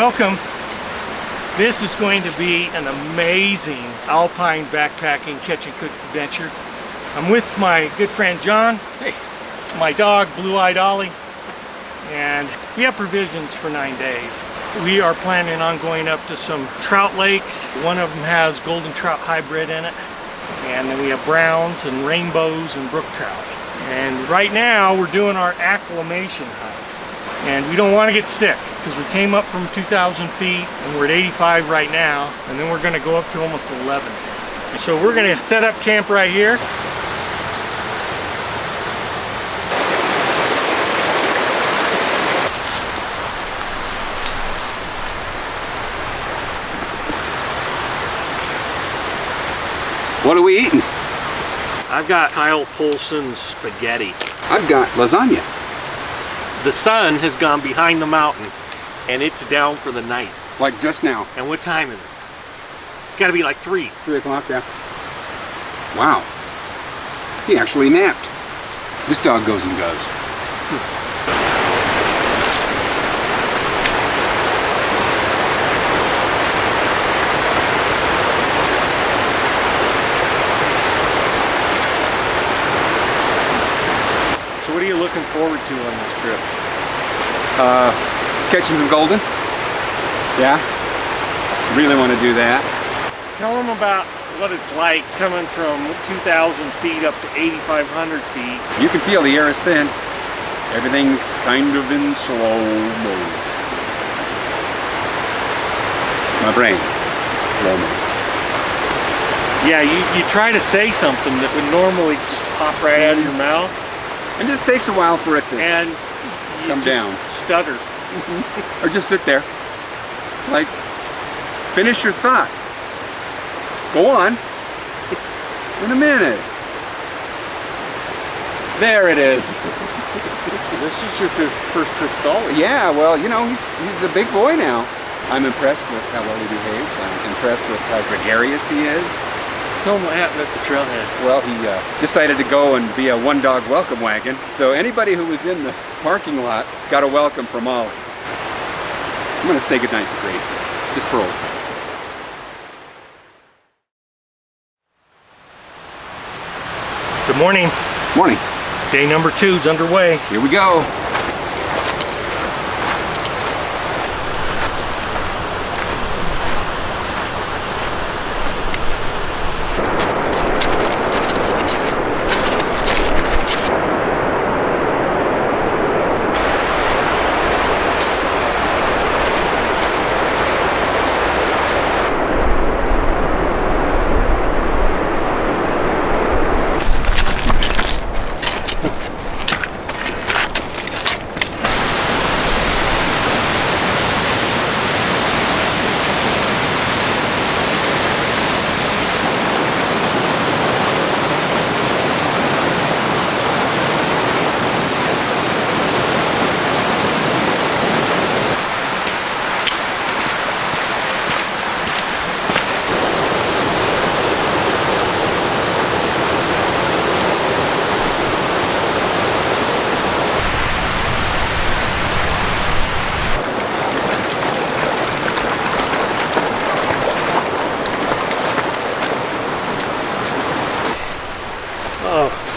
Welcome. This is going to be an amazing alpine backpacking catch and cook adventure. I'm with my good friend John, my dog Blue-eyed Ollie, and we have provisions for 9 days. We are planning on going up to some trout lakes. One of them has golden trout hybrid in it, and then we have browns and rainbows and brook trout. And right now we're doing our acclimation hike. And we don't want to get sick because we came up from 2,000 feet and we're at 85 right now, and then we're going to go up to almost 11. So we're going to set up camp right here. What are we eating? I've got Kyle Polson's spaghetti. I've got lasagna. The sun has gone behind the mountain and it's down for the night. Like just now. And what time is it? It's got to be like 3. 3 o'clock, yeah. Wow. He actually napped. This dog goes and goes. So what are you looking forward to on this trip? Catching some golden. Yeah. Really want to do that. Tell them about what it's like coming from 2,000 feet up to 8,500 feet. You can feel the air is thin. Everything's kind of in slow motion. My brain, slow motion. Yeah, you try to say something that would normally just pop right out of your mouth. It just takes a while for it to and come down. Stutter. Or just sit there. Like, finish your thought. Go on. In a minute. There it is. This is your first trip to Ollie. Yeah, well, you know, he's a big boy now. I'm impressed with how well he behaves. I'm impressed with how gregarious he is. Tell him what happened at the trailhead. Well, he decided to go and be a one-dog welcome wagon. So anybody who was in the parking lot got a welcome from Ollie. I'm going to say goodnight to Gracie, just for old time's sake. Good morning. Morning. Day number 2 is underway. Here we go.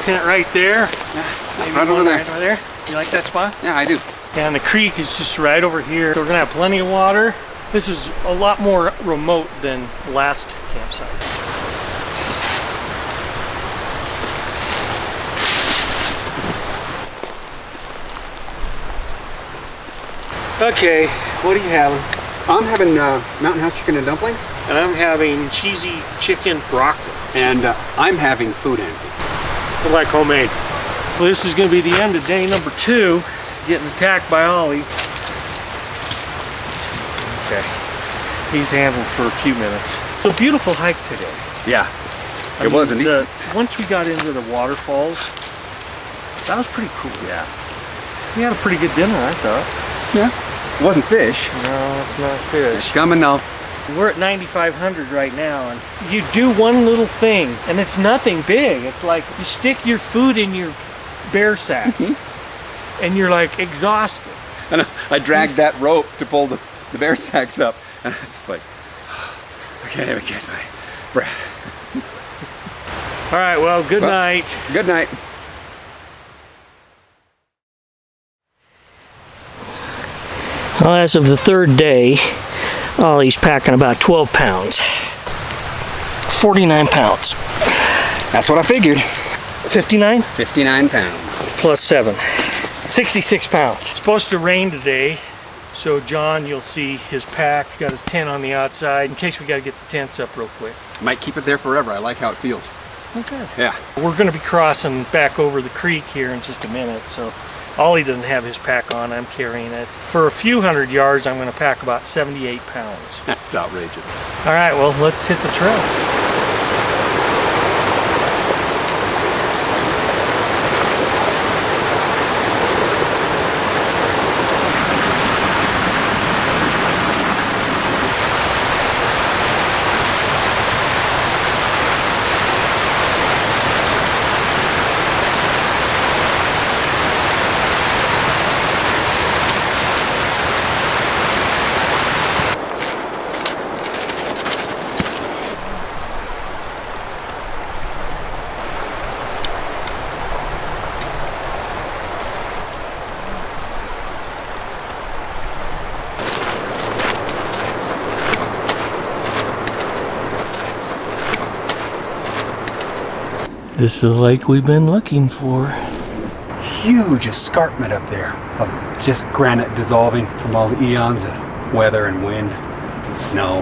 Tent right there. Yeah, right over there. Right over there. You like that spot? Yeah, I do. And the creek is just right over here. So we're gonna have plenty of water. This is a lot more remote than the last campsite. Okay, what are you having? I'm having Mountain House chicken and dumplings. And I'm having cheesy chicken broccoli. And I'm having food envy. I like homemade. Well, this is going to be the end of day number 2, getting attacked by Ollie. Okay, he's handled for a few minutes. It's a beautiful hike today. Yeah, it was. Once we got into the waterfalls, that was pretty cool. Yeah. We had a pretty good dinner, I thought. Yeah. It wasn't fish. No, it's not fish. It's coming now. We're at 9,500 right now, and you do one little thing, and it's nothing big. It's like you stick your food in your bear sack, and you're like exhausted. And I dragged that rope to pull the the bear sack's up, and I was just like, I can't even catch my breath. All right, well, good night. Good night. Well, as of the third day, Ollie's packing about 12 pounds. 49 pounds. That's what I figured. 59? 59 pounds. Plus 7. 66 pounds. It's supposed to rain today, so John, you'll see his pack. He's got his tent on the outside in case we got to get the tents up real quick. Might keep it there forever. I like how it feels. Oh, good. Yeah. We're going to be crossing back over the creek here in just a minute, so Ollie doesn't have his pack on. I'm carrying it. For a few hundred yards, I'm going to pack about 78 pounds. That's outrageous. All right, well, let's hit the trail. This is the lake we've been looking for. Huge escarpment up there of just granite dissolving from all the eons of weather and wind and snow.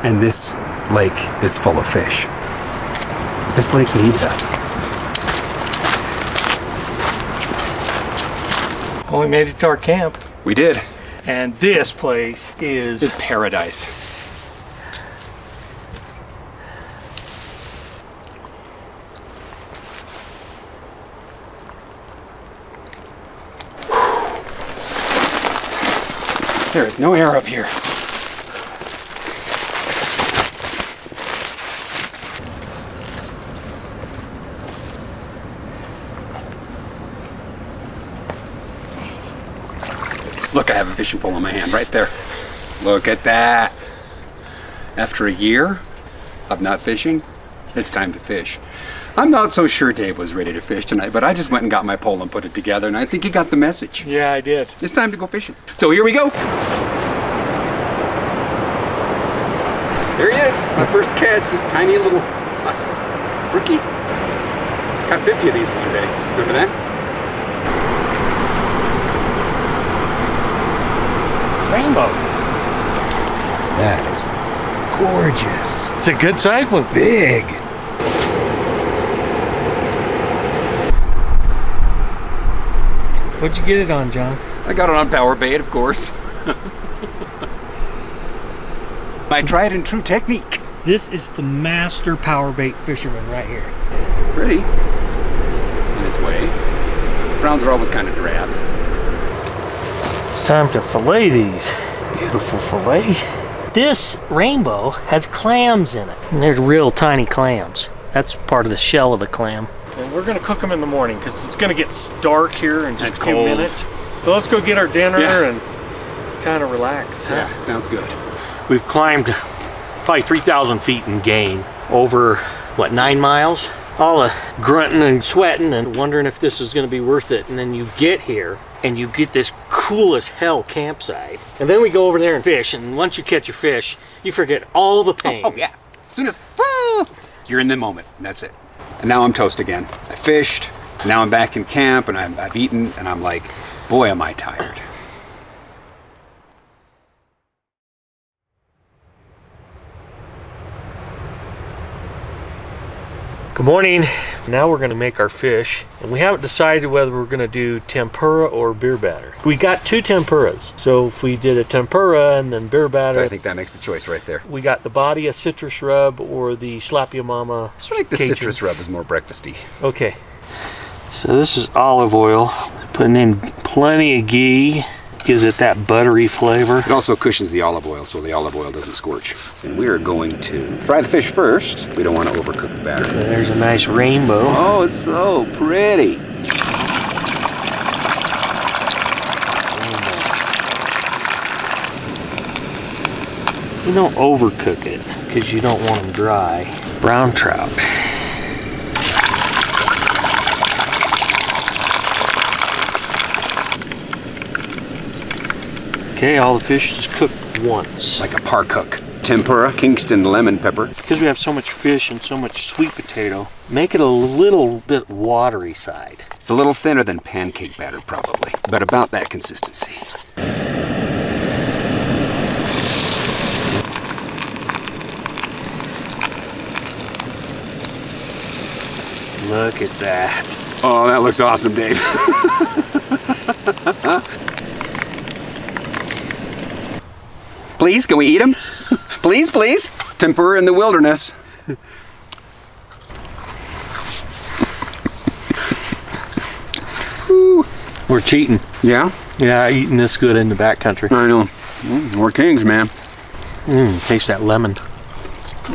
And this lake is full of fish. This lake needs us. Well, we made it to our camp. We did. And this place is It's paradise. There is no air up here. Look, I have a fishing pole in my hand right there. Look at that. After a year of not fishing, it's time to fish. I'm not so sure Dave was ready to fish tonight, but I just went and got my pole and put it together, and I think he got the message. Yeah, I did. It's time to go fishing. So here we go. There he is, my first catch, this tiny little brookie. Caught 50 of these one day. Remember that? Rainbow. That is gorgeous. It's a good size one. Big. What'd you get it on, John? I got it on power bait, of course. My tried and true technique. This is the master power bait fisherman right here. Pretty in its way. Browns are always kind of drab. It's time to fillet these. Beautiful fillet. This rainbow has clams in it. And there's real tiny clams. That's part of the shell of a clam. And we're gonna cook them in the morning because it's gonna get dark here in just a few minutes. So let's go get our dinner and kind of relax. Yeah, sounds good. We've climbed probably 3,000 feet in gain over, what, 9 miles? All the grunting and sweating and wondering if this is gonna be worth it. And then you get here and you get this cool as hell campsite. And then we go over there and fish, and once you catch your fish, you forget all the pain. Oh yeah. As soon as you're in the moment, that's it. And now I'm toast again. I fished, now I'm back in camp, and I've eaten, and I'm like, boy, am I tired. Good morning. Now we're gonna make our fish, and we haven't decided whether we're gonna do tempura or beer batter. We got 2 tempuras, so if we did a tempura and then beer batter, I think that makes the choice right there. we got the body, a citrus rub, or the slap ya mama. I think the Cajun. citrus rub is more breakfasty. Okay. So this is olive oil. Putting in plenty of ghee. Gives it that buttery flavor. It also cushions the olive oil so the olive oil doesn't scorch. And we are going to fry the fish first. We don't want to overcook the batter. There's a nice rainbow. Oh, it's so pretty. You don't overcook it because you don't want them dry. Brown trout. Okay, all the fish is cooked once. Like a par cook. Tempura, Kingston lemon pepper. Because we have so much fish and so much sweet potato, make it a little bit watery side. It's a little thinner than pancake batter probably, but about that consistency. Look at that. Oh, that looks awesome, Dave. Please, can we eat them? Please, please. Tempura in the wilderness. We're cheating. Yeah? Yeah, eating this good in the backcountry. I know. We're kings, man. Taste that lemon.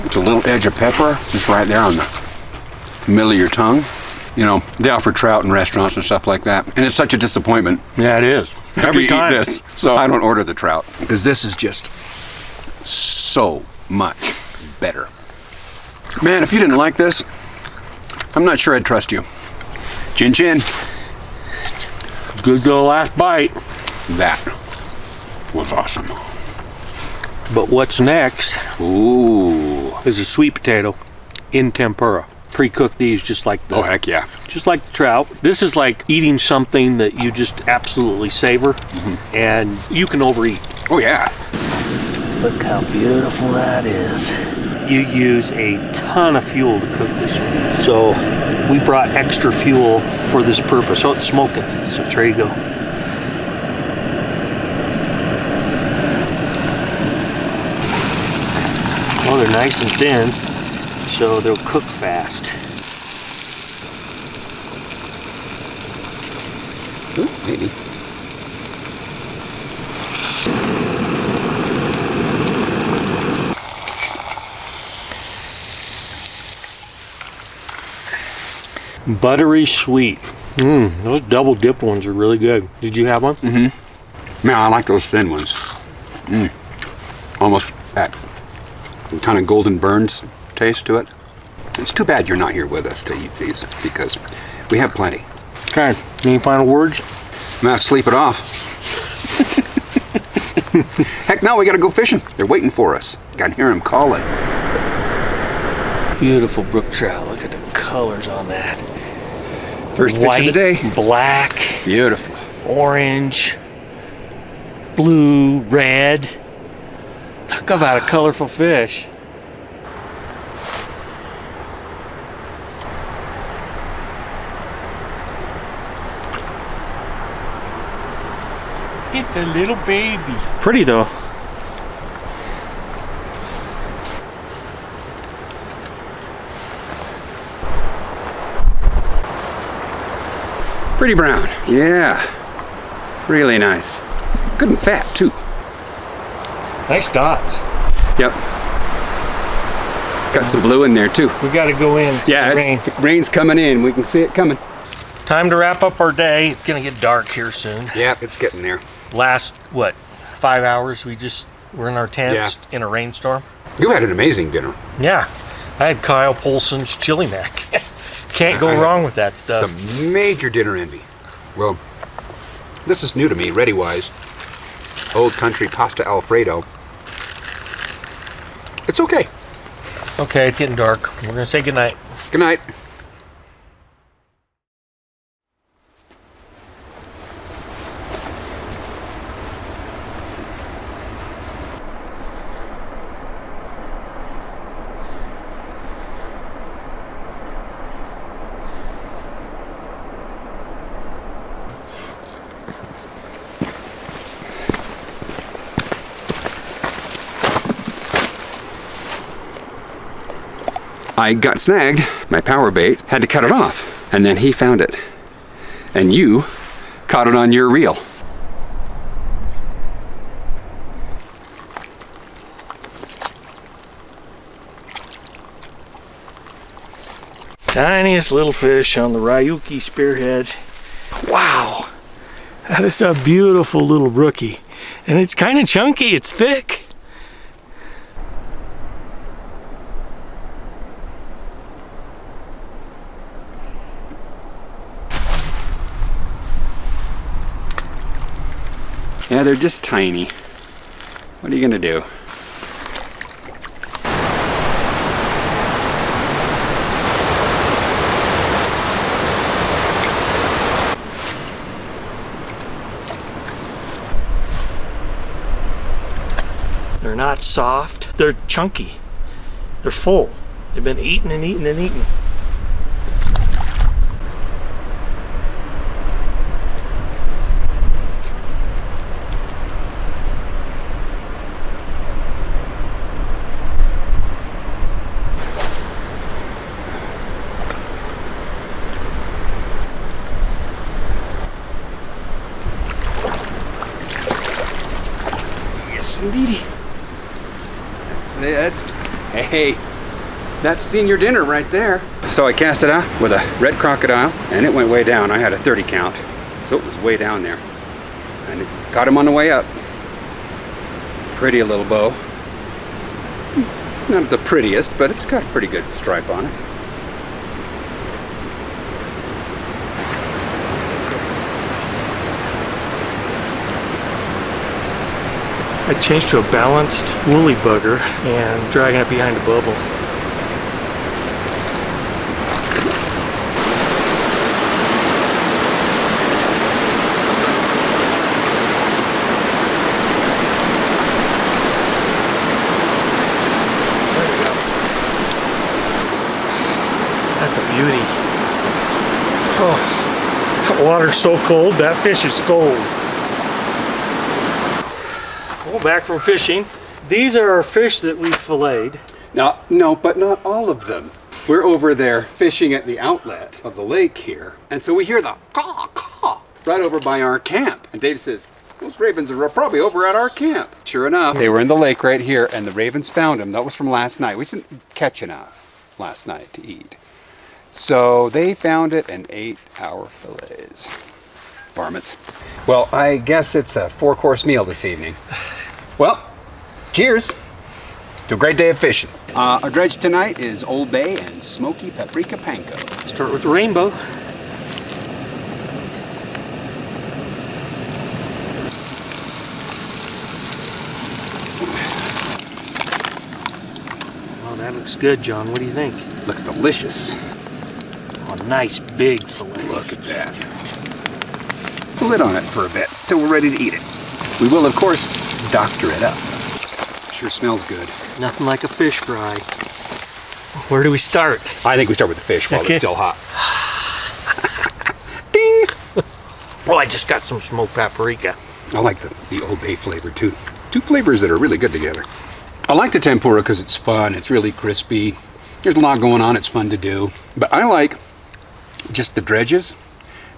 It's a little edge of pepper just right there on the middle of your tongue. You know, they offer trout in restaurants and stuff like that, and it's such a disappointment. Yeah, it is. Every time. Eat this. So I don't order the trout because this is just so much better. Man, if you didn't like this, I'm not sure I'd trust you. Chin chin. Good to the last bite. That was awesome. But what's next? Ooh. Is a sweet potato in tempura. Pre-cook these just like the, oh heck yeah. Just like the trout. This is like eating something that you just absolutely savor, and you can overeat. Oh yeah. Look how beautiful that is. You use a ton of fuel to cook this one. So we brought extra fuel for this purpose. Oh, it's smoking, so there you go. Oh, they're nice and thin, so they'll cook fast. Ooh, maybe. Buttery sweet. Those double dip ones are really good. Did you have one? Man, I like those thin ones. Almost that kind of golden burns taste to it. It's too bad you're not here with us to eat these because we have plenty. Okay, any final words? I'm gonna have to sleep it off. Heck no, we gotta go fishing. They're waiting for us. I can hear them calling. Beautiful brook trout. Look at the colors on that. First White, fish of the day. Black, Beautiful. orange, blue, red. Talk about a colorful fish. It's a little baby. Pretty though. Pretty brown. Yeah. Really nice. Good and fat too. Nice dots. Yep. Got some blue in there too. We got to go in. Yeah, the rain's coming in. We can see it coming. Time to wrap up our day. It's gonna get dark here soon. Yeah, it's getting there. Last, what, 5 hours we just were in our tents in a rainstorm. You had an amazing dinner. Yeah, I had Kyle Polson's chili mac. Can't go wrong with that stuff. Some major dinner envy. Well, this is new to me, ReadyWise. Old country pasta Alfredo. It's okay. Okay, it's getting dark. We're gonna say goodnight. Good night. I got snagged, my power bait, had to cut it off, and then he found it. And you caught it on your reel. Tiniest little fish on the Ryuki spearhead. Wow, that is a beautiful little brookie. And it's kind of chunky, it's thick. Yeah, they're just tiny. What are you gonna do? They're not soft, they're chunky. They're full. They've been eaten and eaten and eaten. Yes, indeedy. Hey, that's senior dinner right there. So I cast it out with a red crocodile, and it went way down. I had a 30 count, so it was way down there. And it got him on the way up. Pretty little bow. Not the prettiest, but it's got a pretty good stripe on it. I changed to a balanced woolly bugger and dragging it behind a bubble. There we go. That's a beauty. Oh, that water's so cold, that fish is cold. Back from fishing. These are our fish that we filleted. No, but not all of them. We're over there fishing at the outlet of the lake here, and so we hear the caw, caw right over by our camp. And Dave says, those ravens are probably over at our camp. Sure enough, they were in the lake right here, and the ravens found them. That was from last night. We didn't catch enough last night to eat. So they found it and ate our fillets. Varmints. Well, I guess it's a 4-course meal this evening. Well, cheers to a great day of fishing. Our dredge tonight is Old Bay and Smoky Paprika Panko. Start with the rainbow. Oh, that looks good, John. What do you think? Looks delicious. Oh, nice big fillet. Look at that. Put the lid on it for a bit till we're ready to eat it. We will, of course, doctor it up. Sure smells good. Nothing like a fish fry. Where do we start? I think we start with the fish while Okay. it's still hot. Ding! Oh, I just got some smoked paprika. I like the Old Bay flavor too. Two flavors that are really good together. I like the tempura because it's fun. It's really crispy. There's a lot going on. It's fun to do. But I like just the dredges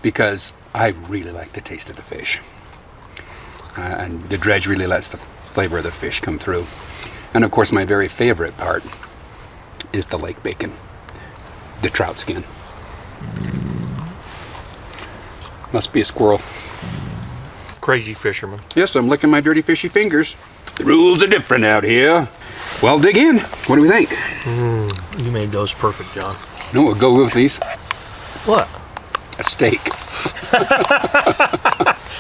because I really like the taste of the fish. And the dredge really lets the flavor of the fish come through. And of course, my very favorite part is the lake bacon, the trout skin. Must be a squirrel. Crazy fisherman. Yes, I'm licking my dirty fishy fingers. The rules are different out here. Well, dig in. What do we think? You made those perfect, John. No, we'll go with these. What? A steak.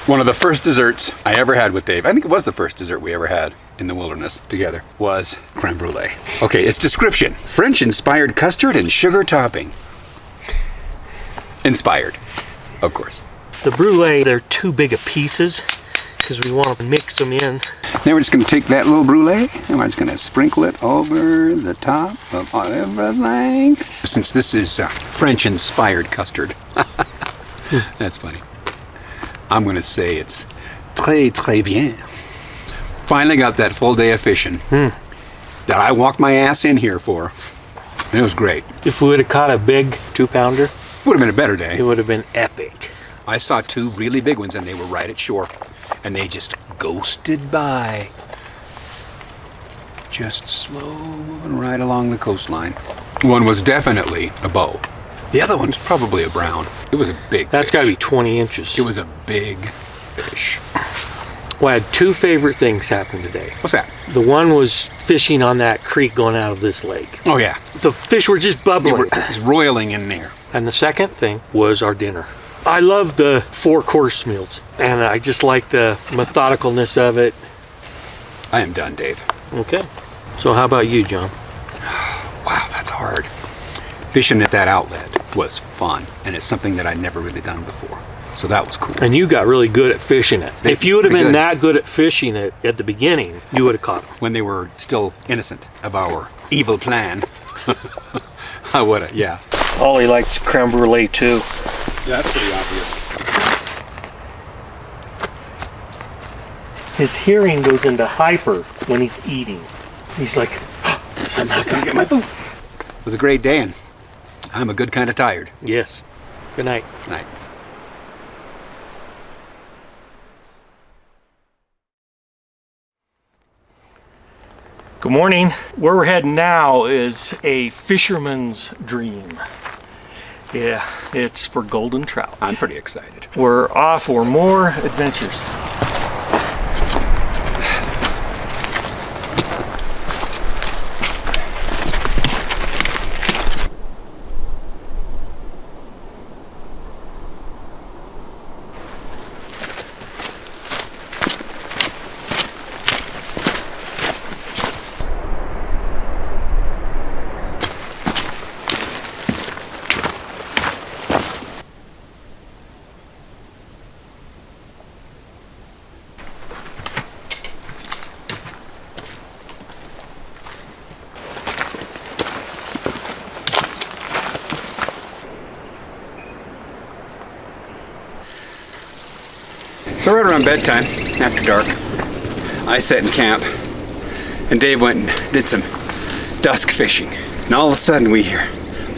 One of the first desserts I ever had with Dave, I think it was the first dessert we ever had in the wilderness together, was creme brulee. Okay, its description: French-inspired custard and sugar topping. Inspired, of course. The brulee, they're too big of pieces because we want to mix them in. Now we're just going to take that little brulee and we're just going to sprinkle it over the top of everything. Since this is French-inspired custard, that's funny. I'm going to say it's très bien. Finally got that full day of fishing that I walked my ass in here for. It was great. If we would have caught a big 2-pounder, Would have been a better day. it would have been epic. I saw 2 really big ones and they were right at shore. And they just ghosted by. Just slow moving right along the coastline. One was definitely a bow. The other one was probably a brown. It was a big That's fish. got to be 20 inches. It was a big fish. Well, I had 2 favorite things happen today. What's that? The one was fishing on that creek going out of this lake. Oh yeah. The fish were just It bubbling. was roiling in there. And the second thing was our dinner. I love the 4-course meals, and I just like the methodicalness of it. I am done, Dave. Okay. So how about you, John? Wow, that's hard. Fishing at that outlet was fun, and it's something that I'd never really done before. So that was cool. And you got really good at fishing it. If you would have Pretty been good. that good at fishing it at the beginning, you would have caught them. When they were still innocent of our evil plan, I would have, yeah. Ollie likes creme brulee too. Yeah, that's pretty obvious. His hearing goes into hyper when he's eating. He's like, I'm not gonna get my food. It was a great day, and I'm a good kind of tired. Yes. Good night. Night. Good morning. Where we're heading now is a fisherman's dream. Yeah, it's for golden trout. I'm pretty excited. We're off for more adventures. So right around bedtime, after dark, I sat in camp, and Dave went and did some dusk fishing. And all of a sudden we hear,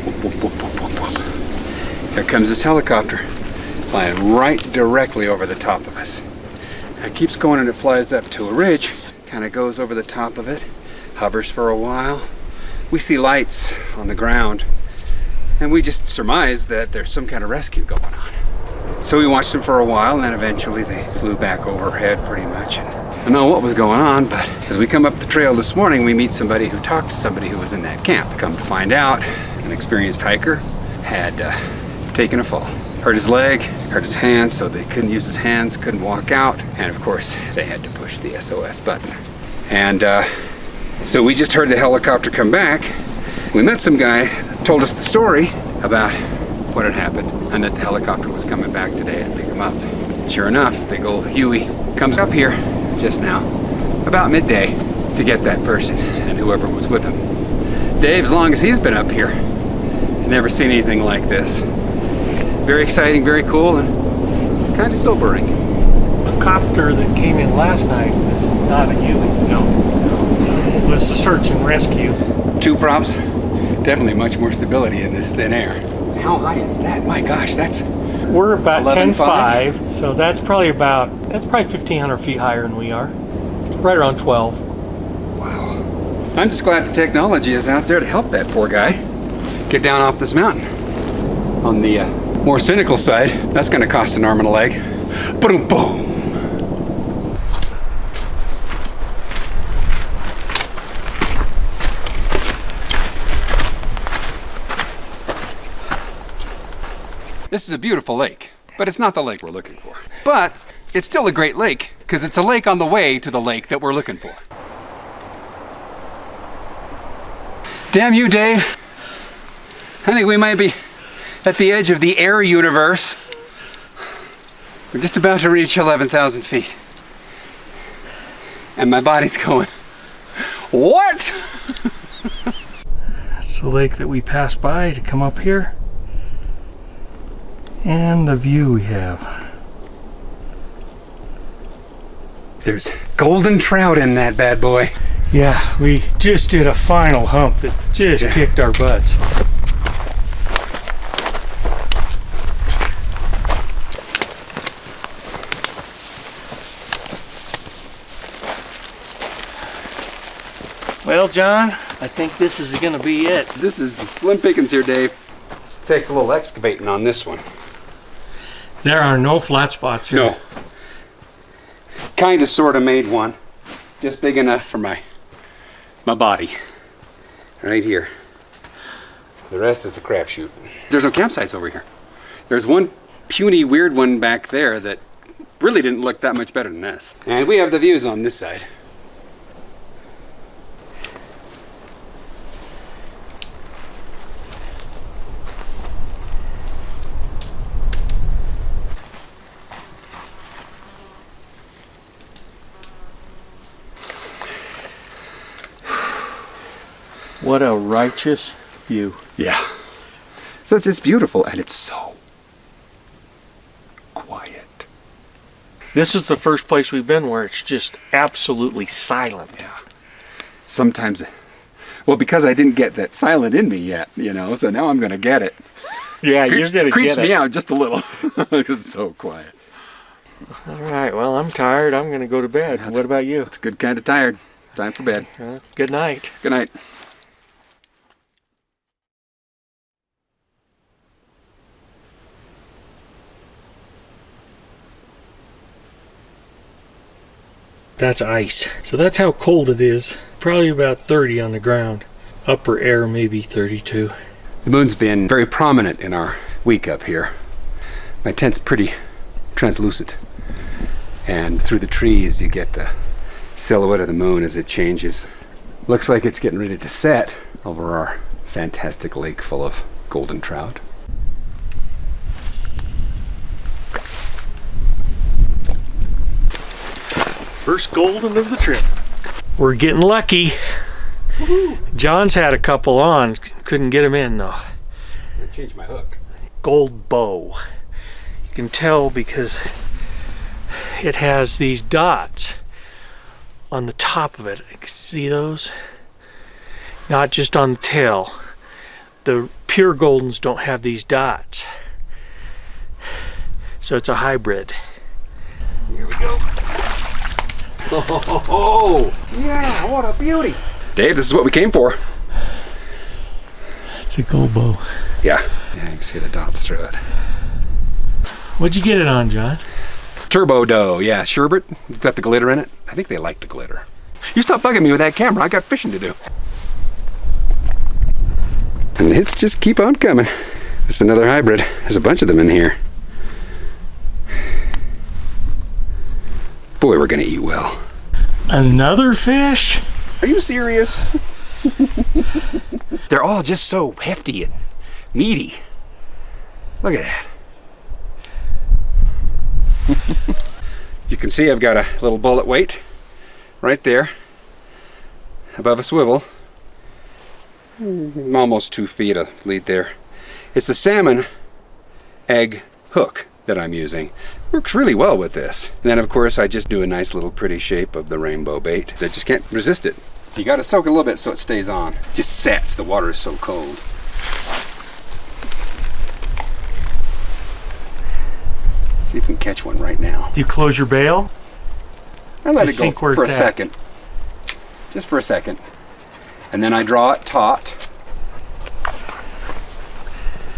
whoop, whoop, whoop, whoop, whoop, whoop. Here comes this helicopter, flying right directly over the top of us. And it keeps going and it flies up to a ridge, kind of goes over the top of it, hovers for a while. We see lights on the ground, and we just surmise that there's some kind of rescue going on. So we watched them for a while, and then eventually they flew back overhead pretty much. And I don't know what was going on, but as we come up the trail this morning, we meet somebody who talked to somebody who was in that camp. Come to find out, an experienced hiker had taken a fall. Hurt his leg, hurt his hands, so they couldn't use his hands, couldn't walk out, and of course they had to push the SOS button. And so we just heard the helicopter come back. We met some guy, told us the story about what had happened, and that the helicopter was coming back today to pick him up. Sure enough, big old Huey comes up here just now, about midday, to get that person and whoever was with him. Dave, as long as he's been up here, has never seen anything like this. Very exciting, very cool, and kind of sobering. The copter that came in last night was not a Huey. No. It was a search and rescue. Two props, definitely much more stability in this thin air. How high is that? My gosh, that's... We're about 11.5. 10.5, so that's probably 1,500 feet higher than we are. Right around 12. Wow. I'm just glad the technology is out there to help that poor guy get down off this mountain. On the more cynical side, that's going to cost an arm and a leg. Boom, boom. This is a beautiful lake, but it's not the lake we're looking for. But it's still a great lake, because it's a lake on the way to the lake that we're looking for. Damn you, Dave. I think we might be at the edge of the air universe. We're just about to reach 11,000 feet. And my body's going, what? That's the lake that we passed by to come up here. And the view we have. There's golden trout in that bad boy. Yeah, we just did a final hump that just kicked our butts. Well, John, I think this is gonna be it. This is slim pickings here, Dave. This takes a little excavating on this one. There are no flat spots here. No. Kind of sort of made one. Just big enough for my body. Right here. The rest is a crapshoot. There's no campsites over here. There's one puny, weird one back there that really didn't look that much better than this. And we have the views on this side. What a righteous view. Yeah. So it's just beautiful, and it's so quiet. This is the first place we've been where it's just absolutely silent. Yeah. Sometimes, well, because I didn't get that silent in me yet, you know, so now I'm going to get it. Yeah, you're going to creeps get it. me out just a little because it's so quiet. All right, well, I'm tired. I'm going to go to bed. What about you? It's a good kind of tired. Time for bed. Good night. Good night. That's ice. So that's how cold it is. Probably about 30 on the ground. Upper air maybe 32. The moon's been very prominent in our week up here. My tent's pretty translucent. And through the trees you get the silhouette of the moon as it changes. Looks like it's getting ready to set over our fantastic lake full of golden trout. First golden of the trip. We're getting lucky. John's had a couple on. Couldn't get him in though. I changed my hook. Gold bow. You can tell because it has these dots on the top of it. See those? Not just on the tail. The pure goldens don't have these dots. So it's a hybrid. Here we go. Oh, yeah, what a beauty. Dave, this is what we came for. It's a gold bow. Yeah, you can see the dots through it. What'd you get it on, John? Turbo dough, yeah, sherbet. It's got the glitter in it. I think they like the glitter. You stop bugging me with that camera. I got fishing to do. And the hits just keep on coming. This is another hybrid. There's a bunch of them in here. Boy, we're gonna eat well. Another fish? Are you serious? They're all just so hefty and meaty. Look at that. You can see I've got a little bullet weight right there above a swivel. Almost 2 feet of lead there. It's a salmon egg hook that I'm using. Works really well with this. And then of course I just do a nice little pretty shape of the rainbow bait. I just can't resist it. You gotta soak a little bit so it stays on. It just sets, the water is so cold. See if we can catch one right now. Do you close your bail? I let it go for a second. Just for a second. And then I draw it taut.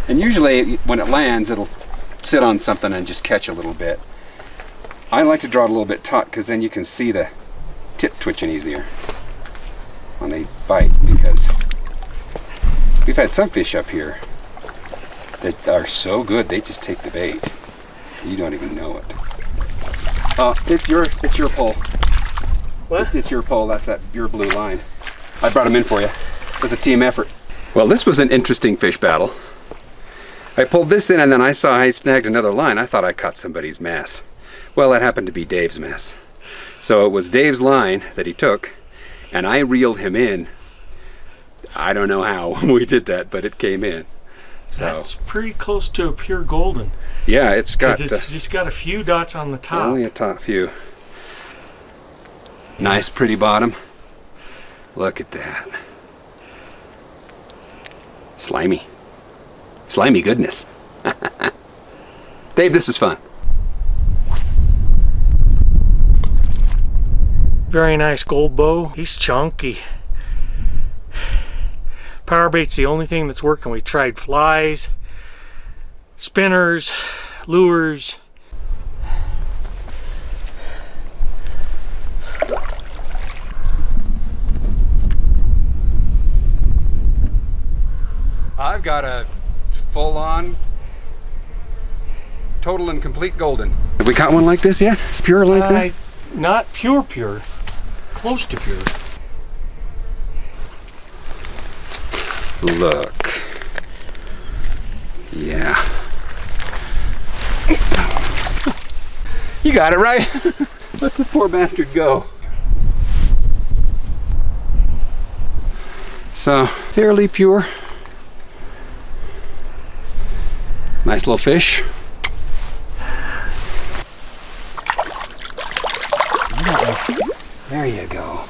And usually when it lands, it'll sit on something and just catch a little bit. I like to draw it a little bit taut because then you can see the tip twitching easier when they bite, because we've had some fish up here that are so good they just take the bait. You don't even know it. It's your pole. What? It's your pole. That's your blue line. I brought them in for you. It was a team effort. Well, this was an interesting fish battle. I pulled this in and then I saw I snagged another line. I thought I caught somebody's mess. Well, that happened to be Dave's mess. So it was Dave's line that he took and I reeled him in. I don't know how we did that, but it came in. So that's pretty close to a pure golden. Yeah, it's got... it's just got a few dots on the top. Only a top few. Nice pretty bottom. Look at that. Slimy. Slimy goodness. Dave, this is fun. Very nice gold bow. He's chunky. Power bait's the only thing that's working. We tried flies, spinners, lures. I've got a full-on Total and complete golden. Have we caught one like this yet? Pure like that? Not pure, close to pure. Look. Yeah. You got it right. Let this poor bastard go. So, fairly pure. Nice little fish. There you go.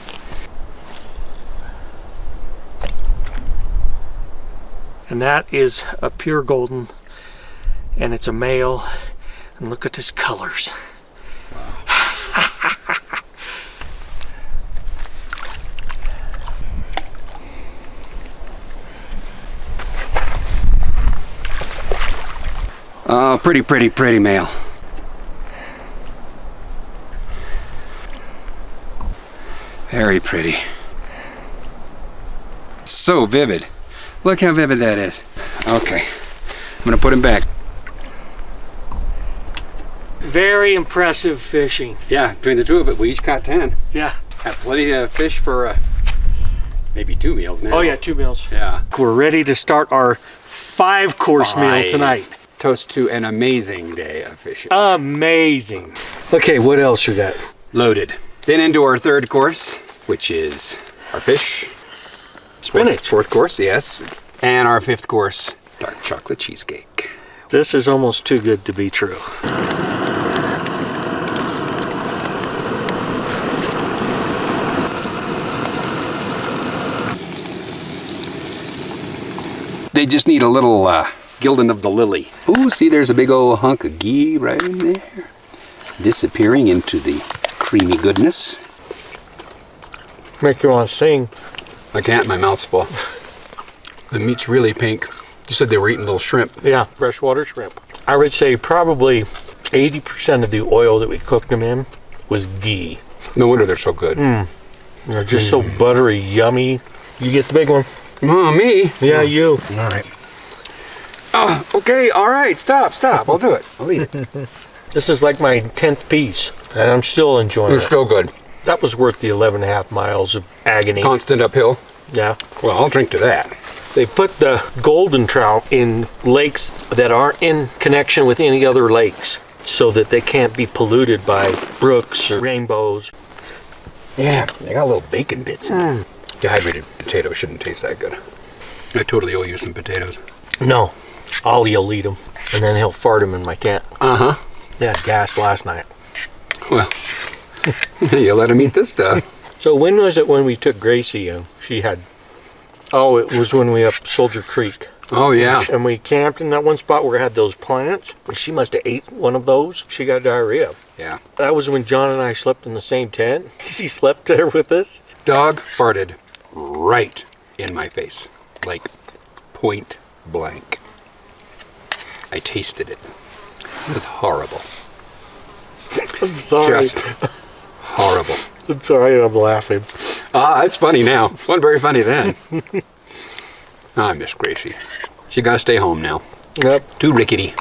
And that is a pure golden, and it's a male, and look at his colors. Oh, pretty male. Very pretty. So vivid. Look how vivid that is. Okay, I'm gonna put him back. Very impressive fishing. Yeah, between the two of it, we each caught 10. Yeah. Have plenty of fish for maybe 2 meals now. Oh yeah, 2 meals. Yeah. We're ready to start our 5-course meal tonight. Toast to an amazing day of fishing. Amazing. Okay, what else you got? Loaded. Then into our 3rd course, which is our fish. Spinach. 4th course, yes. And our 5th course, dark chocolate cheesecake. This is almost too good to be true. They just need a little gilding of the lily. Ooh, see, there's a big old hunk of ghee right in there. Disappearing into the creamy goodness. Make you want to sing. I can't, my mouth's full. The meat's really pink. You said they were eating little shrimp. Yeah, freshwater shrimp. I would say probably 80% of the oil that we cooked them in was ghee. No wonder they're so good. They're just so buttery, yummy. You get the big one. Oh, me? Yeah, you. All right. Oh, okay, all right, stop. I'll do it. I'll eat it. This is like my 10th piece, and I'm still enjoying It's it. still good. That was worth the 11.5 miles of agony. Constant uphill. Yeah. Well, I'll drink to that. They put the golden trout in lakes that aren't in connection with any other lakes so that they can't be polluted by brooks or rainbows. Yeah, they got little bacon bits in it. Dehydrated potato shouldn't taste that good. I totally owe you some potatoes. No, Ollie will eat them, and then he'll fart them in my tent. Uh-huh. They had gas last night. Well, you let him eat this stuff. So when was it when we took Gracie and she had... Oh, it was when we up Soldier Creek. Oh, yeah. And we camped in that one spot where it had those plants. And she must have ate one of those. She got diarrhea. Yeah. That was when John and I slept in the same tent. He slept there with us. Dog farted right in my face. Like, point blank. I tasted it. It was horrible. I'm sorry. Just horrible. I'm sorry, I'm laughing. It's funny now. It wasn't very funny then. I miss Gracie. She gotta stay home now. Yep. Too rickety.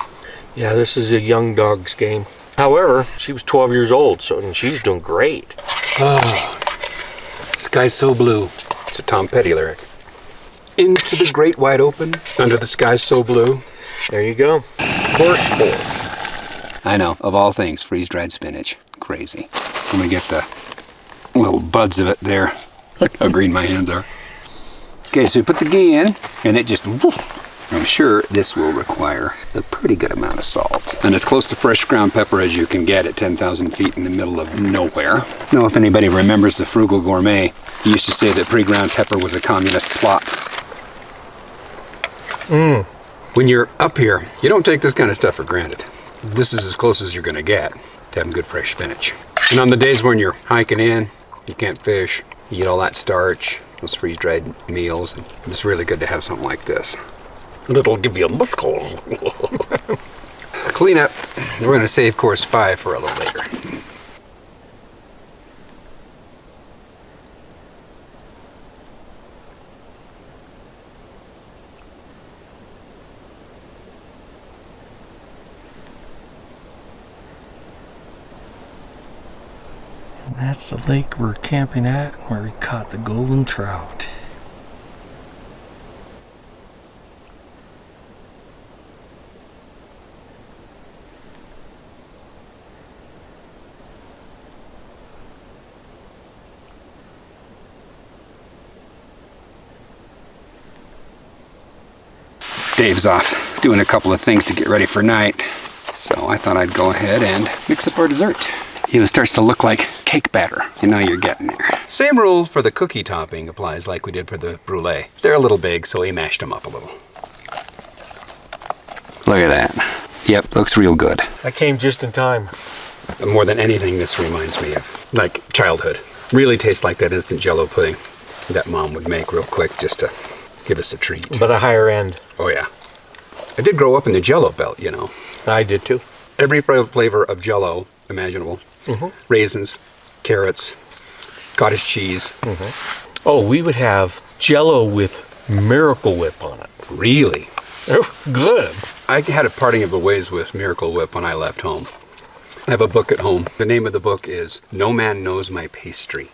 Yeah, this is a young dog's game. However, she was 12 years old, so and she's doing great. Sky's so blue. It's a Tom Petty lyric. Into the great wide open, under the sky so blue. There you go. Course 4. I know, of all things, freeze-dried spinach. Crazy. I'm gonna get the little buds of it there. Look how green my hands are. Okay, so we put the ghee in, and it just, I'm sure this will require a pretty good amount of salt. And as close to fresh ground pepper as you can get at 10,000 feet in the middle of nowhere. I don't know if anybody remembers the Frugal Gourmet. He used to say that pre-ground pepper was a communist plot. When you're up here, you don't take this kind of stuff for granted. This is as close as you're gonna get to having good fresh spinach. And on the days when you're hiking in, you can't fish, you eat all that starch, those freeze-dried meals, and it's really good to have something like this. It'll give you muscles. Clean up. We're gonna save course 5 for a little later. That's the lake we're camping at, where we caught the golden trout. Dave's off doing a couple of things to get ready for night, so I thought I'd go ahead and mix up our dessert. It starts to look like cake batter. You know you're getting there. Same rule for the cookie topping applies like we did for the brulee. They're a little big, so we mashed them up a little. Look at that. Yep, looks real good. I came just in time. More than anything, this reminds me of, like, childhood. Really tastes like that instant Jell-O pudding that Mom would make real quick just to give us a treat. But a higher end. Oh, yeah. I did grow up in the Jell-O belt, you know. I did too. Every flavor of Jell-O imaginable. Raisins, carrots, cottage cheese. Oh, we would have Jell-O with Miracle Whip on it. Really? Good. I had a parting of the ways with Miracle Whip when I left home. I have a book at home. The name of the book is No Man Knows My Pastry.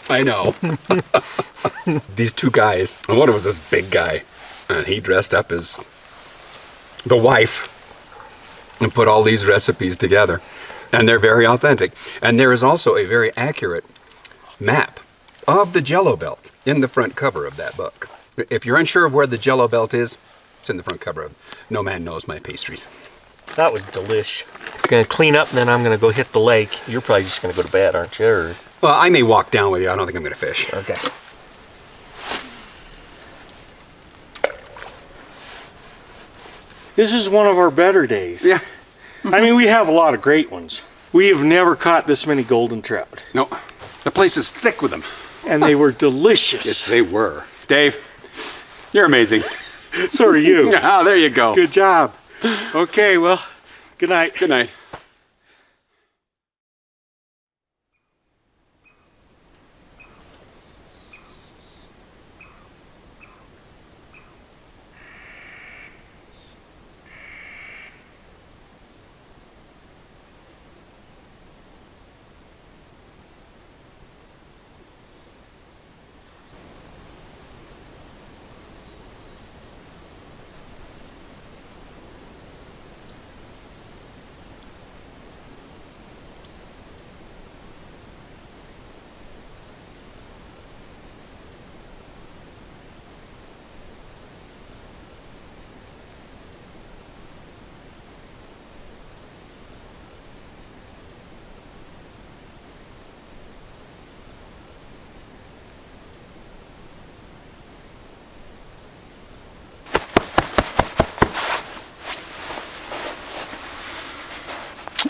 I know. These two guys, and one was this big guy, and he dressed up as the wife and put all these recipes together, and they're very authentic. And there is also a very accurate map of the Jell-O belt in the front cover of that book. If you're unsure of where the Jell-O belt is, it's in the front cover of No Man Knows My Pastries. That was delish. I'm gonna clean up and then I'm gonna go hit the lake. You're probably just gonna go to bed, aren't you? Or... Well, I may walk down with you. I don't think I'm gonna fish. Okay. This is one of our better days. Yeah. I mean, we have a lot of great ones. We have never caught this many golden trout. No, the place is thick with them. And they were delicious. Yes, they were. Dave, you're amazing. So are you. Ah, there you go. Good job. Okay, well, good night. Good night.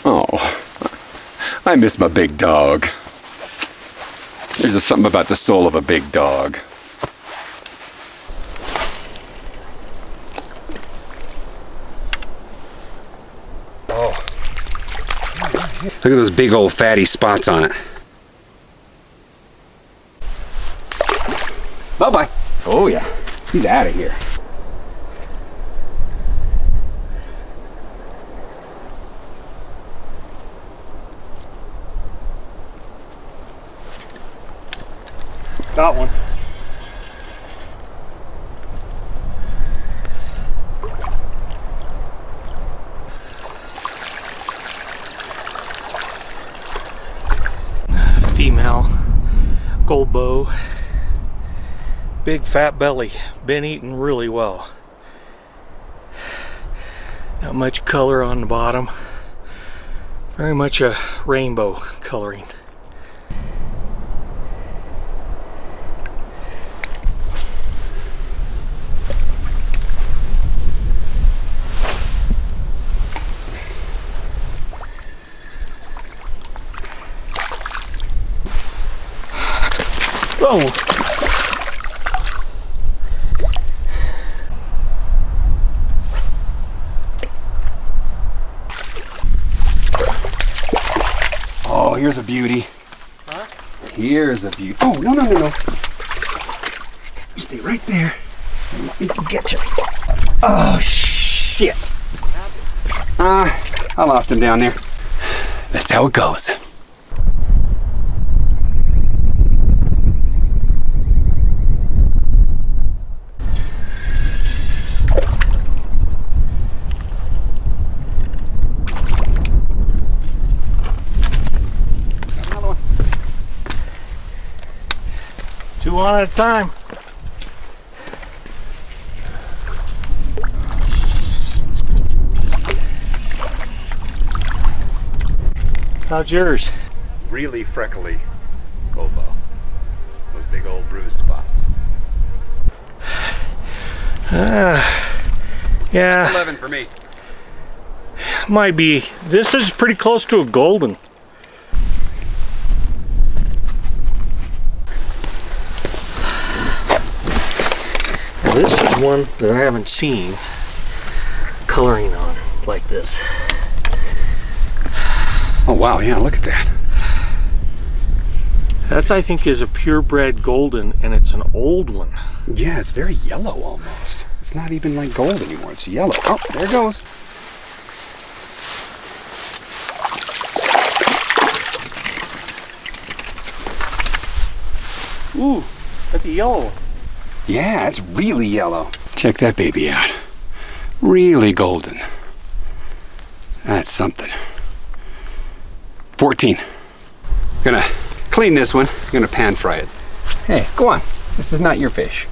Oh, I miss my big dog. There's just something about the soul of a big dog. Oh. Look at those big old fatty spots on it. Bye-bye. Oh yeah, he's out of here. Got one. Female gold bow. Big fat belly. Been eating really well. Not much color on the bottom. Very much a rainbow coloring. Oh! Oh, here's a beauty. Huh? Here's a beauty. Oh, no, no, no, no. You stay right there. I can get you. Oh, shit. I lost him down there. That's how it goes. Another one. 2 on at a time. How's yours? Really freckly gold bow. Those big old bruise spots. Yeah, 11 for me. might be. This is pretty close to a golden. Now, this is one that I haven't seen coloring on like this. Oh wow, yeah, look at that. That's, I think, is a purebred golden, and it's an old one. Yeah, it's very yellow almost. It's not even like gold anymore, it's yellow. Oh, there it goes. Ooh, that's a yellow one. Yeah, it's really yellow. Check that baby out. Really golden. That's something. 14. Gonna clean this one. Gonna pan fry it. Hey, go on. This is not your fish.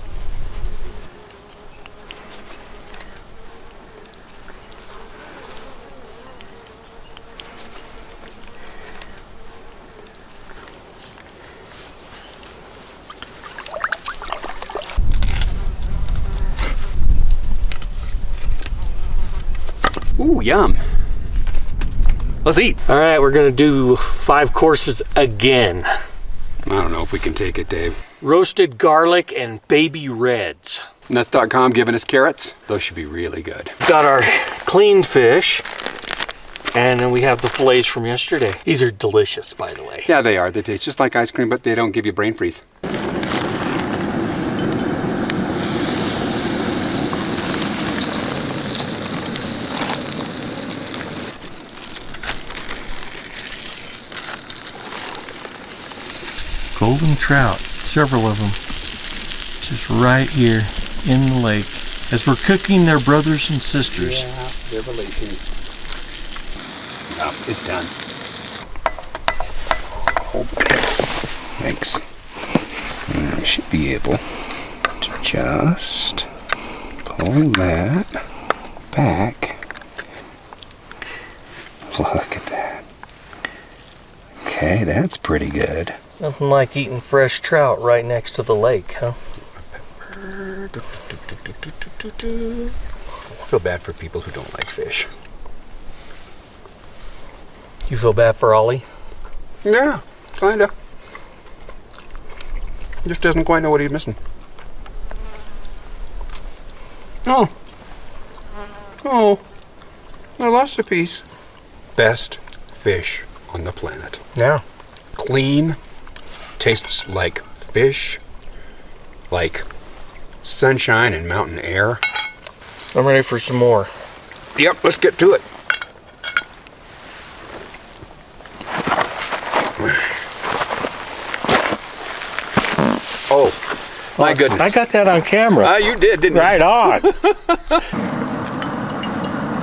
Ooh, yum. Let's eat. All right, we're gonna do 5 courses again. I don't know if we can take it, Dave. Roasted garlic and baby reds. Nuts.com giving us carrots. Those should be really good. Got our cleaned fish, and then we have the fillets from yesterday. These are delicious, by the way. Yeah, they are. They taste just like ice cream, but they don't give you brain freeze. Golden trout, several of them, just right here in the lake as we're cooking their brothers and sisters. Yeah, they're relations. Oh, it's done. Thanks. I should be able to just pull that back. Look at that. Okay, that's pretty good. Nothing like eating fresh trout right next to the lake, huh? I feel bad for people who don't like fish. You feel bad for Ollie? Yeah, kinda. Just doesn't quite know what he's missing. Oh. Oh. I lost a piece. Best fish on the planet. Yeah. Clean. Tastes like fish. Like sunshine and mountain air. I'm ready for some more. Yep, let's get to it. Oh, my goodness. I got that on camera. Ah, you did, didn't you? Right on.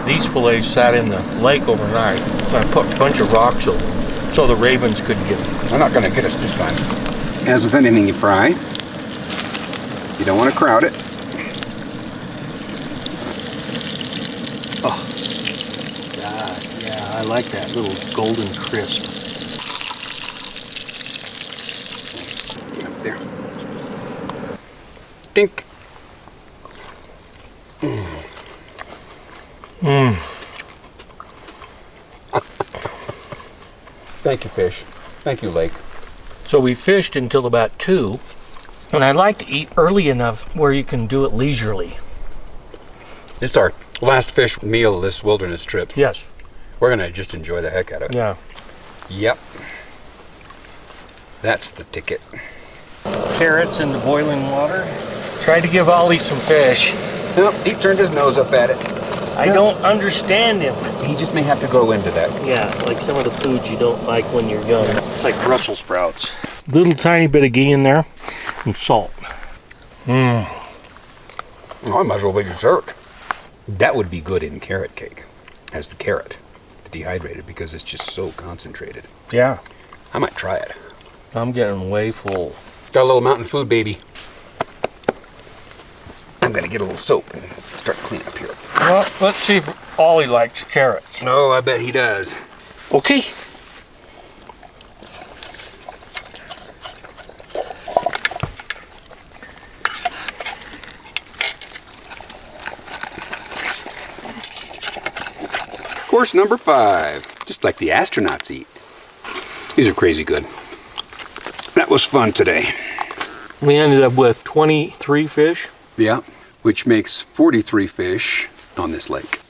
These fillets sat in the lake overnight, so I put a bunch of rocks over them so the ravens couldn't get them. They're not going to get us this time. As with anything you fry, you don't want to crowd it. Oh, God, yeah, I like that little golden crisp. Up there. Dink. Thank you, fish. Thank you, lake. So we fished until about 2, and I like to eat early enough where you can do it leisurely. It's our last fish meal of this wilderness trip. Yes. We're going to just enjoy the heck out of it. Yeah. Yep. That's the ticket. Carrots in the boiling water. Tried to give Ollie some fish. Well, he turned his nose up at it. I don't understand him. He just may have to grow into that. Yeah, like some of the foods you don't like when you're young. Like Brussels sprouts. Little tiny bit of ghee in there and salt. Oh, I might as well make dessert. That would be good in carrot cake, as the carrot, the dehydrated, because it's just so concentrated. Yeah. I might try it. I'm getting way full. Got a little mountain food, baby. I'm gonna get a little soap and start cleaning up here. Well, let's see if Ollie likes carrots. No, I bet he does. Okay. Course number 5, just like the astronauts eat. These are crazy good. That was fun today. We ended up with 23 fish. Yeah, which makes 43 fish on this lake.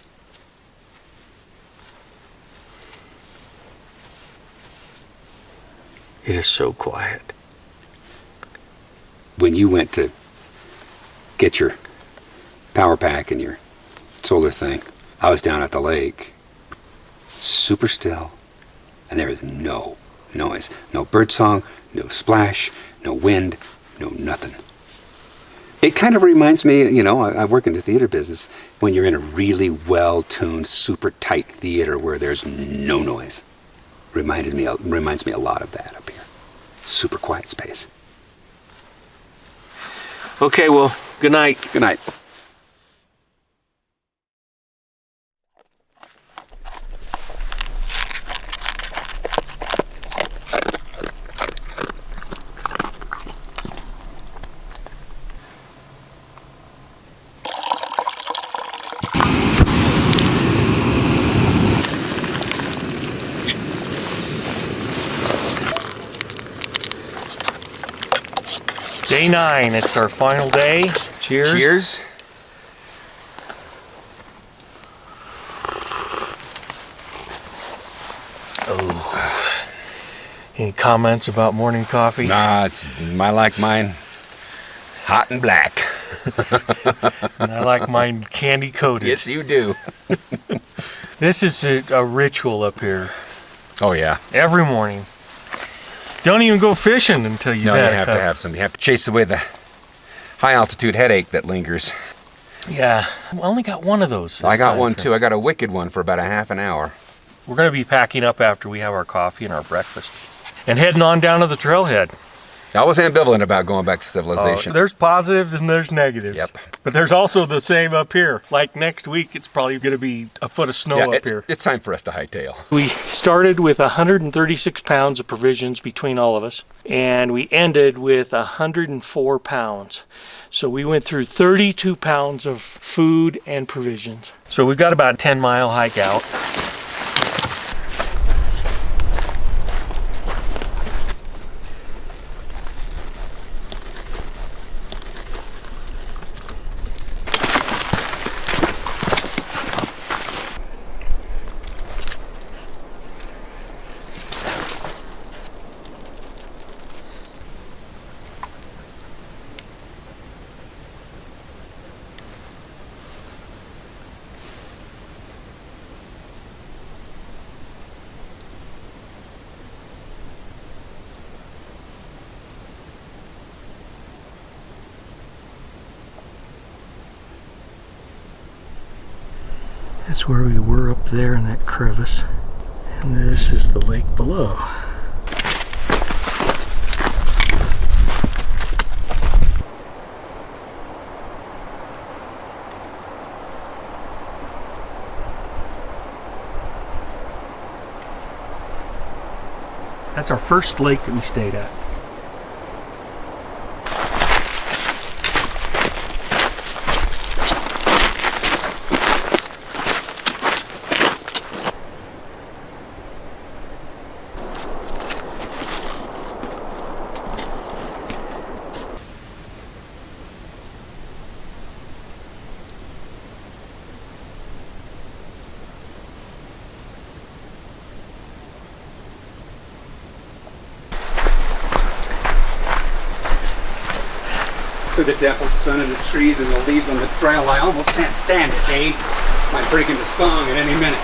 It is so quiet. When you went to get your power pack and your solar thing, I was down at the lake, super still, and there was no noise. No bird song, no splash, no wind, no nothing. It kind of reminds me, you know, I work in the theater business, when you're in a really well-tuned, super tight theater where there's no noise. Reminds me a lot of that up here. Super quiet space. Okay, well, good night. Good night. Day 9, it's our final day. Cheers. Cheers. Oh. Any comments about morning coffee? Nah, I like mine hot and black. And I like mine candy coated. Yes, you do. This is a ritual up here. Oh, yeah. Every morning. Don't even go fishing until you've No, had you a have cup. to have some. You have to chase away the high altitude headache that lingers. Yeah, I only got one of those. I got one too. I got a wicked one for about a half an hour. We're going to be packing up after we have our coffee and our breakfast. And heading on down to the trailhead. I was ambivalent about going back to civilization. There's positives and there's negatives. Yep. But there's also the same up here. Like next week, it's probably going to be a foot of snow up here. It's time for us to hightail. We started with 136 pounds of provisions between all of us, and we ended with 104 pounds. So we went through 32 pounds of food and provisions. So we've got about a 10-mile hike out. That's where we were up there in that crevice. And this is the lake below. That's our first lake that we stayed at. For the dappled sun and the trees and the leaves on the trail, I almost can't stand it, Dave. Might break into song at any minute.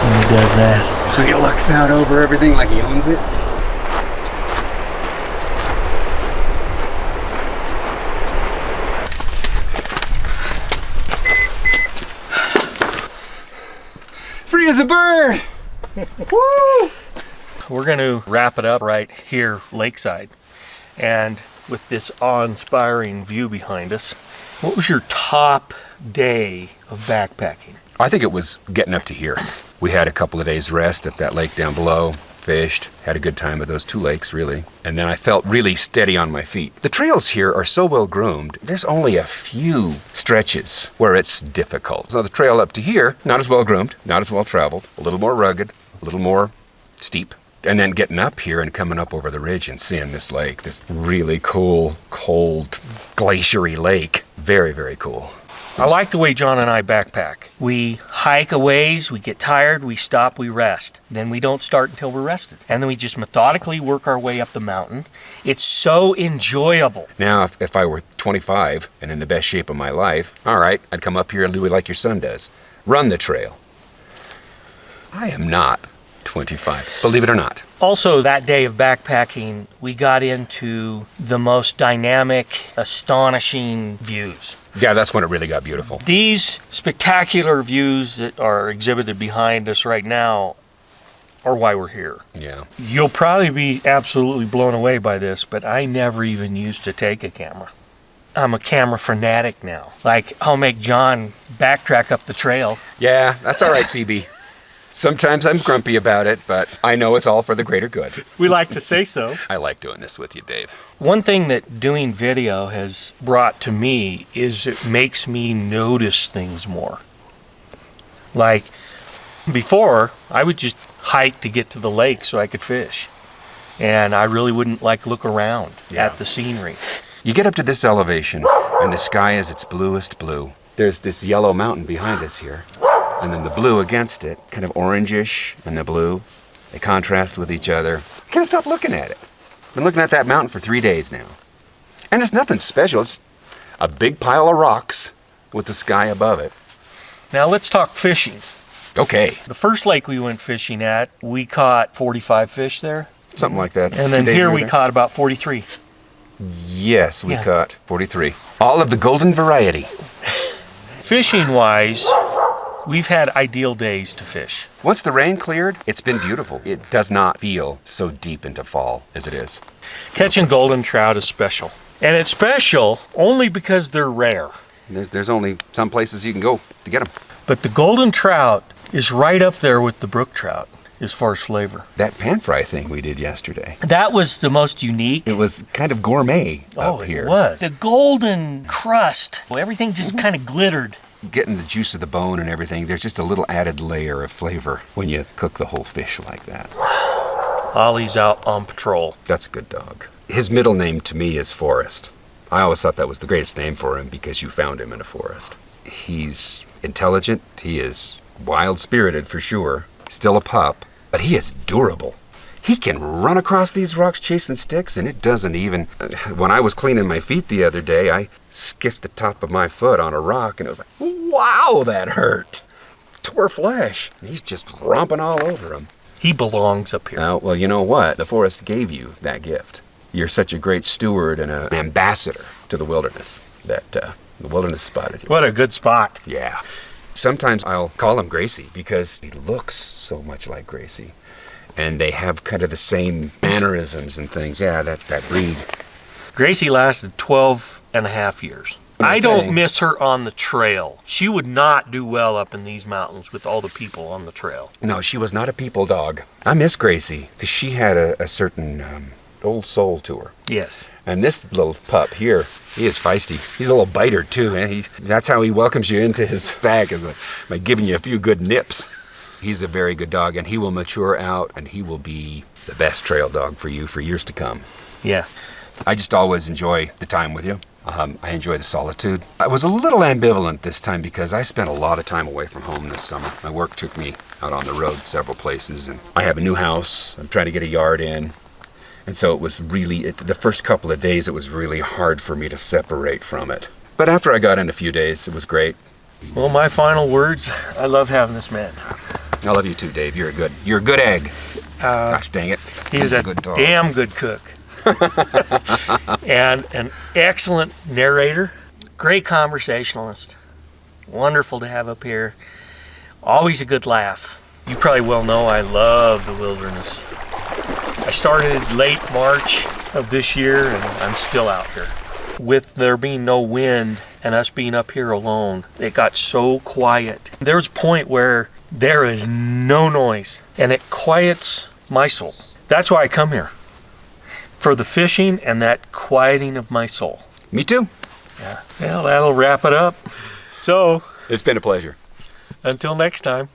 When he does that. He looks out over everything like he owns it. Free as a bird! Woo! We're going to wrap it up right here lakeside. And with this awe-inspiring view behind us, what was your top day of backpacking? I think it was getting up to here. We had a couple of days rest at that lake down below, fished, had a good time at those two lakes, really. And then I felt really steady on my feet. The trails here are so well groomed, there's only a few stretches where it's difficult. So the trail up to here, not as well groomed, not as well traveled, a little more rugged, a little more steep. And then getting up here and coming up over the ridge and seeing this lake, this really cool, cold, glaciery lake. Very, very cool. I like the way John and I backpack. We hike a ways, we get tired, we stop, we rest. Then we don't start until we're rested. And then we just methodically work our way up the mountain. It's so enjoyable. Now, if I were 25 and in the best shape of my life, all right, I'd come up here and do it like your son does. Run the trail. I am not 25, believe it or not. Also, that day of backpacking, we got into the most dynamic, astonishing views. Yeah, that's when it really got beautiful. These spectacular views that are exhibited behind us right now are why we're here. Yeah. You'll probably be absolutely blown away by this, but I never even used to take a camera. I'm a camera fanatic now. Like, I'll make John backtrack up the trail. Yeah, that's all right, CB. Sometimes I'm grumpy about it, but I know it's all for the greater good. We like to say so. I like doing this with you, Dave. One thing that doing video has brought to me is it makes me notice things more. Like, before, I would just hike to get to the lake so I could fish. And I really wouldn't look around at the scenery. You get up to this elevation, and the sky is its bluest blue. There's this yellow mountain behind us here. And then the blue against it, kind of orangish, and the blue, they contrast with each other. I can't stop looking at it. Been looking at that mountain for 3 days now. And it's nothing special. It's a big pile of rocks with the sky above it. Now let's talk fishing. Okay. The first lake we went fishing at, we caught 45 fish there. Something like that. And then 2 days here we later. caught about 43. Yes, we caught 43. All of the golden variety. Fishing-wise, we've had ideal days to fish. Once the rain cleared, it's been beautiful. It does not feel so deep into fall as it is. Catching golden trout is special. And it's special only because they're rare. There's only some places you can go to get them. But the golden trout is right up there with the brook trout as far as flavor. That pan fry thing we did yesterday, That was the most unique. it was kind of gourmet up here. It was. The golden crust, everything just kind of glittered. Getting the juice of the bone and everything, there's just a little added layer of flavor when you cook the whole fish like that. Ollie's out on patrol. That's a good dog. His middle name to me is Forrest. I always thought that was the greatest name for him because you found him in a forest. He's intelligent, he is wild-spirited for sure, still a pup, but he is durable. He can run across these rocks chasing sticks, and it doesn't even... When I was cleaning my feet the other day, I skiffed the top of my foot on a rock, and it was like, wow, that hurt. Tore flesh. And he's just romping all over him. He belongs up here. Well, you know what? The forest gave you that gift. You're such a great steward and an ambassador to the wilderness that the wilderness spotted you. What a good spot. Yeah. Sometimes I'll call him Gracie because he looks so much like Gracie. And they have kind of the same mannerisms and things. Yeah, that breed. Gracie lasted 12 and a half years. I don't miss her on the trail. She would not do well up in these mountains with all the people on the trail. No, she was not a people dog. I miss Gracie because she had a certain old soul to her. Yes. And this little pup here, he is feisty. He's a little biter too. And that's how he welcomes you into his bag, is by giving you a few good nips. He's a very good dog, and he will mature out, and he will be the best trail dog for you for years to come. Yeah. I just always enjoy the time with you. I enjoy the solitude. I was a little ambivalent this time because I spent a lot of time away from home this summer. My work took me out on the road several places, and I have a new house. I'm trying to get a yard in. And so it was really, the first couple of days, it was really hard for me to separate from it. But after I got in a few days, it was great. Well, my final words, I love having this man. I love you too, Dave. You're a good egg. Gosh dang it. He's a good dog. damn good cook. And an excellent narrator, great conversationalist, wonderful to have up here, always a good laugh. You probably well know I love the wilderness. I started late March of this year and I'm still out here. With there being no wind and us being up here alone, it got so quiet. There's a point where there is no noise and it quiets my soul. That's why I come here. For the fishing and that quieting of my soul. Me too. Yeah. Well, that'll wrap it up. So, It's been a pleasure. until next time.